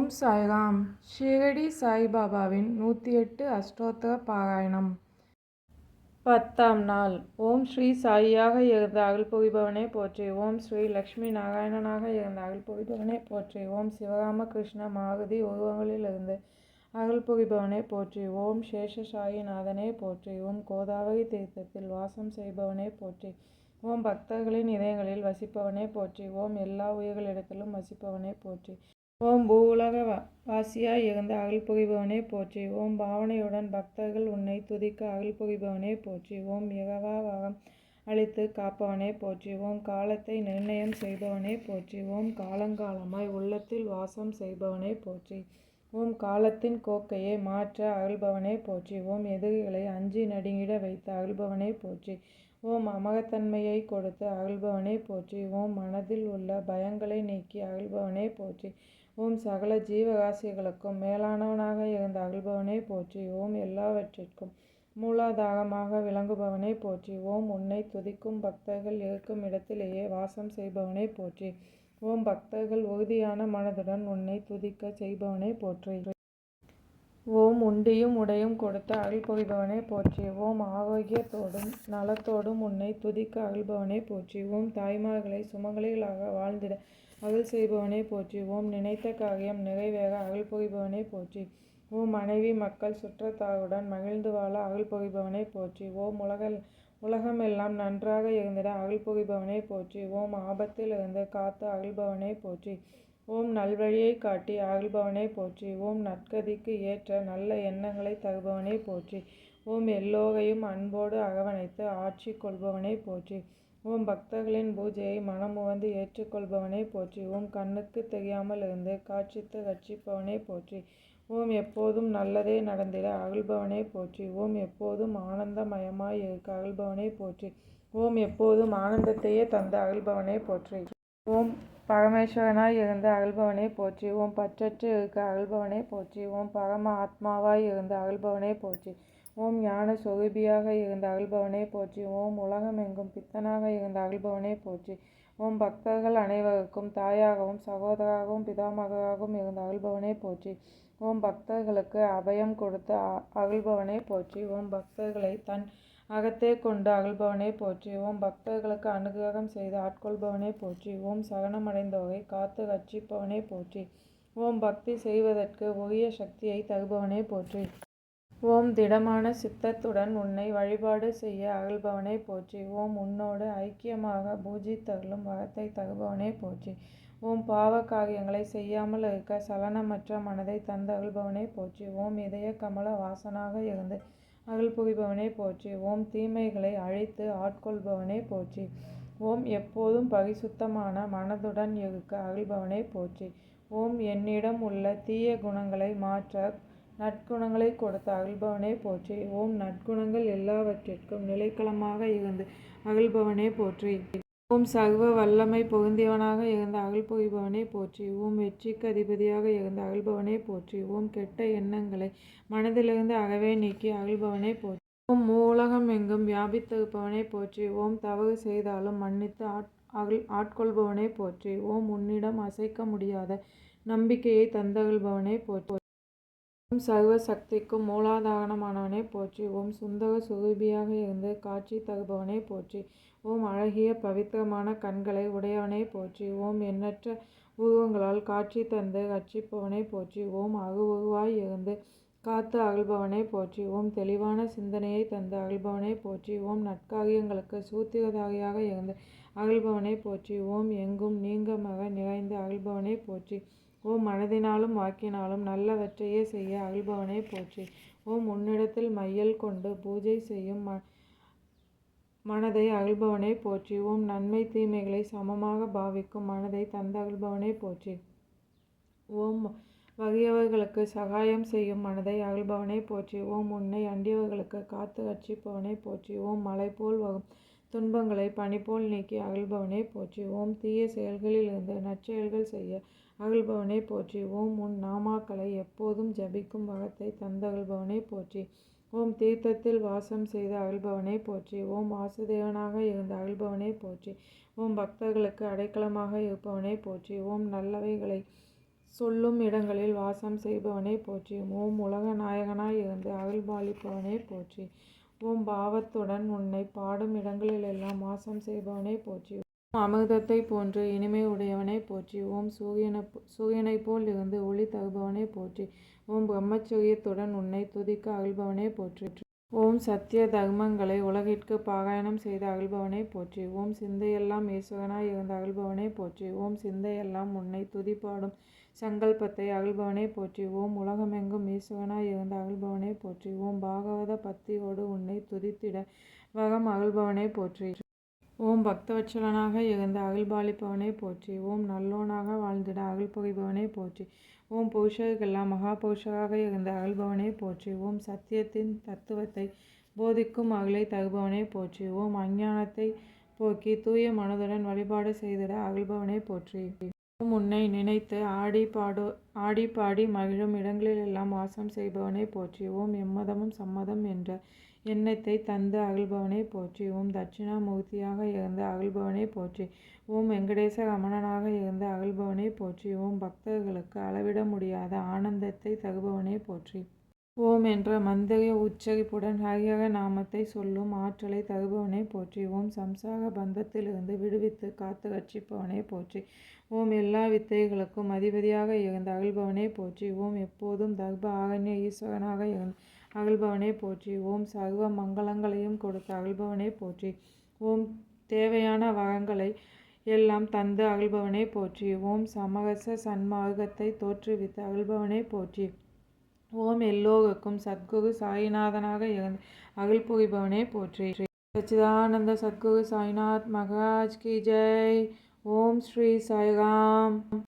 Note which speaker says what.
Speaker 1: ஓம் சாய்ராம். ஷீரடி சாய்பாபாவின் 108 அஷ்டோத்திர பாராயணம். 10ஆம் நாள். ஓம் ஸ்ரீ சாயியாக இருந்த அருள் புரிபவனே போற்றி. ஓம் ஸ்ரீ லக்ஷ்மி நாராயணனாக இருந்த அருள் புரிபவனே போற்றி. ஓம் சிவராம கிருஷ்ண மாருதி உருவங்களிலிருந்து அருள் புரிபவனே போற்றி. ஓம் சேஷசாயிநாதனே போற்றி. ஓம் கோதாவரி தீர்த்தத்தில் வாசம் செய்பவனே போற்றி. ஓம் பக்தர்களின் இதயங்களில் வசிப்பவனே போற்றி. ஓம் எல்லா உயிர்களிடத்திலும் வசிப்பவனே போற்றி. ஓம் பூவுலக வாசியாய் இருந்த அருள் புரிபவனே போற்றி. ஓம் பாவனையுடன் பக்தர்கள் உன்னை துதிக்க அருள் புரிபவனே போற்றி. ஓம் இரவா வரம் அளித்து காப்பவனே போற்றி. ஓம் காலத்தை நிர்ணயம் செய்பவனே போற்றி. ஓம் காலங்காலமாய் உள்ளத்தில் வாசம் செய்பவனே போற்றி. ஓம் காலத்தின் கோக்கையை மாற்ற அருள்பவனே போற்றி. ஓம் எதிரிகளை அஞ்சி நடுங்கிட வைத்து அருள்பவனே போற்றி. ஓம் அமரத்தன்மையை கொடுத்து அருள்பவனே போற்றி. ஓம் மனதில் உள்ள பயங்களை நீக்கி அருள்பவனே போற்றி. ஓம் சகல ஜீவராசிகளுக்கும் மேலானவனாக இருந்த அருள்பவனே போற்றி. ஓம் எல்லாவற்றிற்கும் மூலாதாரமாக விளங்குபவனே போற்றி. ஓம் உன்னை துதிக்கும் பக்தர்கள் இருக்கும் இடத்திலேயே வாசம் செய்பவனே போற்றி. ஓம் பக்தர்கள் உறுதியான மனதுடன் உன்னை துதிக்க செய்பவனே போற்றி. ஓம் உண்டியும் உடையும் கொடுத்து அருள் புரிபவனே போற்றி. ஓம் ஆரோக்கியத்தோடும் நலத்தோடும் உன்னை துதிக்க அருள்பவனே போற்றி. ஓம் தாய்மார்களை சுமங்கலிகளாக வாழ்ந்திட அருள் செய்பவனே போற்றி. ஓம் நினைத்த காரியம் நிறைவேற அருள் புரிபவனே போற்றி. ஓம் மனைவி மக்கள் சுற்றத்தாருடன் மகிழ்ந்து வாழ அருள் புரிபவனே போற்றி. ஓம் உலகமெல்லாம் நன்றாக இருந்திட அருள் புரிபவனே போற்றி. ஓம் ஆபத்தில் இருந்து காத்து அருள்பவனே போற்றி. ஓம் நல்வழியை காட்டி அருள்பவனே போற்றி. ஓம் நற்கதிக்கு ஏற்ற நல்ல எண்ணங்களை தருபவனே போற்றி. ஓம் எல்லோரையும் அன்போடு அரவணைத்து ஆட்சி கொள்பவனே போற்றி. ஓம் பக்தர்களின் பூஜையை மனமுவந்து ஏற்றுக்கொள்பவனே போற்றி. ஓம் கண்ணுக்கு தெரியாமல் இருந்து காட்சித்து ரட்சிப்பவனே போற்றி. ஓம் எப்போதும் நல்லதே நடந்திட அருள்பவனே போற்றி. ஓம் எப்போதும் ஆனந்தமயமாய் இருக்க அருள்பவனே போற்றி. ஓம் எப்போதும் ஆனந்தத்தையே தந்த அருள்பவனே போற்றி. ஓம் பரமேஸ்வரனாய் இருந்த அருள்பவனே போற்றி. ஓம் பற்றற்று இருக்க அருள்பவனே போற்றி. ஓம் பரம ஆத்மாவாய் இருந்த அருள்பவனே போற்றி. ஓம் ஞான சொரூபியாக இருந்த அருள்பவனே போற்றி. ஓம் உலகமெங்கும் பித்தனாக இருந்த அருள்பவனே போற்றி. ஓம் பக்தர்கள் அனைவருக்கும் தாயாகவும் சகோதராகவும் பிதாமகராகவும் இருந்த அருள்பவனே போற்றி. ஓம் பக்தர்களுக்கு அபயம் கொடுத்து அருள்பவனே போற்றி. ஓம் பக்தர்களை தன் அகத்தே கொண்டு அருள்பவனே போற்றி. ஓம் பக்தர்களுக்கு அனுகிரகம் செய்து ஆட்கொள்பவனே போற்றி. ஓம் சரணமடைந்தோரை காத்து ரட்சிப்பவனே போற்றி. ஓம் பக்தி செய்வதற்கு உரிய சக்தியை தருபவனே போற்றி. ஓம் திடமான சித்தத்துடன் உன்னை வழிபாடு செய்ய அருள்பவனே போற்றி. ஓம் உன்னோடு ஐக்கியமாக பூஜித்தருளும் வரத்தை தருபவனே போற்றி. ஓம் பாவ காரியங்களை செய்யாமல் இருக்க சலனமற்ற மனதை தந்து அருள்பவனே போற்றி. ஓம் இதய கமல வாசனாக இருந்து அருள் புரிபவனே போற்றி. ஓம் தீமைகளை அழித்து ஆட்கொள்பவனே போற்றி. ஓம் எப்போதும் பரிசுத்தமான மனதுடன் இருக்க அருள்பவனே போற்றி. ஓம் என்னிடம் உள்ள தீய குணங்களை மாற்ற நற்குணங்களை கொடுத்த அருள்பவனே போற்றி. ஓம் நற்குணங்கள் எல்லாவற்றிற்கும் நிலைக்களமாக இருந்து அருள்பவனே போற்றி. ஓம் சர்வ வல்லமை பொருந்தியவனாக இருந்த அருள் புரிபவனே போற்றி. ஓம் வெற்றிக்கு அதிபதியாக இருந்த அருள்பவனே போற்றி. ஓம் கெட்ட எண்ணங்களை மனதிலிருந்து அறவே நீக்கி அருள்பவனே போற்றி. ஓம் மூலகம் எங்கும் வியாபித்திருப்பவனே போற்றி. ஓம் தவறு செய்தாலும் மன்னித்து ஆட்கொள்பவனே போற்றி. ஓம் உன்னிடம் அசைக்க முடியாத நம்பிக்கையை தந்தருள்பவனே போற்றி. ஓம் சர்வ சக்திக்கும் மூலாதாரமானவனே போற்றி. ஓம் சுந்தர சுரூபியாக இருந்து காட்சி தருபவனே போற்றி. ஓம் அழகிய பவித்திரமான கண்களை உடையவனே போற்றி. ஓம் எண்ணற்ற உருவங்களால் காட்சி தந்து ரட்சிப்பவனே போற்றி. ஓம் அருவுருவாய் இருந்து காத்து அருள்பவனே போற்றி. ஓம் தெளிவான சிந்தனையை தந்து அருள்பவனே போற்றி. ஓம் நற்காரியங்களுக்கு சூத்திரதாரியாக இருந்து அருள்பவனே போற்றி. ஓம் எங்கும் நீங்கமர நிறைந்து அருள்பவனே போற்றி. ஓம் மனதினாலும் வாக்கினாலும் நல்லவற்றையே செய்ய அருள்பவனே போற்றி. ஓம் உன்னிடத்தில் மையல் கொண்டு பூஜை செய்யும் மனதை அருள்பவனே போற்றி. ஓம் நன்மை தீமைகளை சமமாக பாவிக்கும் மனதை தந்த அருள்பவனே போற்றி. ஓம் வறியவர்களுக்கு சகாயம் செய்யும் மனதை அருள்பவனே போற்றி. ஓம் உன்னை அண்டியவர்களுக்கு காத்து ரட்சிப்பவனே போற்றி. ஓம் மலை போல் வரும் துன்பங்களை பனிபோல் நீக்கி அருள்பவனே போற்றி. ஓம் தீய செயல்களிலிருந்து நற்செயல்கள் செய்ய அருள்பவனே போற்றி. ஓம் உன் நாமாக்களை எப்போதும் ஜபிக்கும் வரத்தை தந்தருள்பவனே போற்றி. ஓம் தீர்த்தத்தில் வாசம் செய்த அருள்பவனே போற்றி. ஓம் வாசுதேவனாக இருந்த அருள்பவனே போற்றி. ஓம் பக்தர்களுக்கு அடைக்கலமாக இருப்பவனே போற்றி. ஓம் நல்லவைகளை சொல்லும் இடங்களில் வாசம் செய்பவனே போற்றி. ஓம் உலக நாயகனாய் இருந்து அருள்பாலிப்பவனே போற்றி. ஓம் பாவத்துடன் உன்னை பாடும் இடங்களிலெல்லாம் வாசம் செய்பவனே போற்றி. ஓம் அமிர்தத்தை போன்று இனிமை உடையவனே போற்றி. ஓம் சூரியனைப் போல் இருந்து ஒளி தருபவனே போற்றி. ஓம் பிரம்மச்சரியத்துடன் உன்னை துதிக்க அருள்பவனே போற்றி. ஓம் சத்திய தர்மங்களை உலகிற்கு பாராயணம் செய்து அருள்பவனே போற்றி. ஓம் சிந்தையெல்லாம் ஈஸ்வரனாய் இருந்து அருள்பவனே போற்றி. ஓம் சிந்தையெல்லாம் உன்னை துதிப்பாடும் சங்கல்பத்தை அருள்பவனே போற்றி. ஓம் உலகமெங்கும் ஈஸ்வரனாய் இருந்து அருள்பவனே போற்றி. ஓம் பாகவத பக்தியோடு உன்னை துதித்திட வரம் அருள்பவனே போற்றி. ஓம் பக்தவத்சலனாக இருந்து அருள்பாலிப்பவனே போற்றி. ஓம் நல்லோனாக வாழ்ந்திட அருள் புரிபவனே போற்றி. ஓம் புருஷருக்கெல்லாம் மகாபுருஷராக இருந்து அருள்பவனே போற்றி. ஓம் சத்தியத்தின் தத்துவத்தை போதிக்கும் அருளை தருபவனே போற்றி. ஓம் அஞ்ஞானத்தை போக்கி தூய மனதுடன் வழிபாடு செய்திட அருள்பவனே போற்றி. ஓம் உன்னை நினைத்து ஆடி பாடி மகிழும் இடங்களிலெல்லாம் வாசம் செய்பவனே போற்றி. ஓம் எம்மதமும் சம்மதம் என்ற எண்ணத்தை தந்து அருள்பவனே போற்றி. ஓம் தட்சிணாமூர்த்தியாக இருந்து அருள்பவனே போற்றி. ஓம் வெங்கடேச ரமணனாக இருந்து அருள்பவனே போற்றி. ஓம் பக்தர்களுக்கு அளவிட முடியாத ஆனந்தத்தை தருபவனே போற்றி. ஓம் என்ற மந்திர உச்சரிப்புடன் ஹரிஹர நாமத்தை சொல்லும் ஆற்றலை தருபவனே போற்றி. ஓம் சம்சார பந்தத்திலிருந்து விடுவித்து காத்து ரட்சிப்பவனே போற்றி. ஓம் எல்லா வித்தைகளுக்கும் அதிபதியாக இருந்து அருள்பவனே போற்றி. ஓம் எப்போதும் தர்ப ஆரண்ய ஈஸ்வரனாக இருந்து அருள்பவனே போற்றி. ஓம் சர்வ மங்களங்களையும் கொடுத்து அருள்பவனே போற்றி. ஓம் தேவையான வரங்களை எல்லாம் தந்து அருள்பவனே போற்றி. ஓம் சமரச சன்மார்க்கத்தை தோற்றுவித்து அருள்பவனே போற்றி. ஓம் எல்லோருக்கும் சத்குரு சாயிநாதனாக இருந்து அருள் புரிபவனே போற்றி. சச்சிதானந்த சத்குரு சாய்நாத் மகாராஜ் கி ஜெய். ஓம் ஸ்ரீ சாய்ராம்.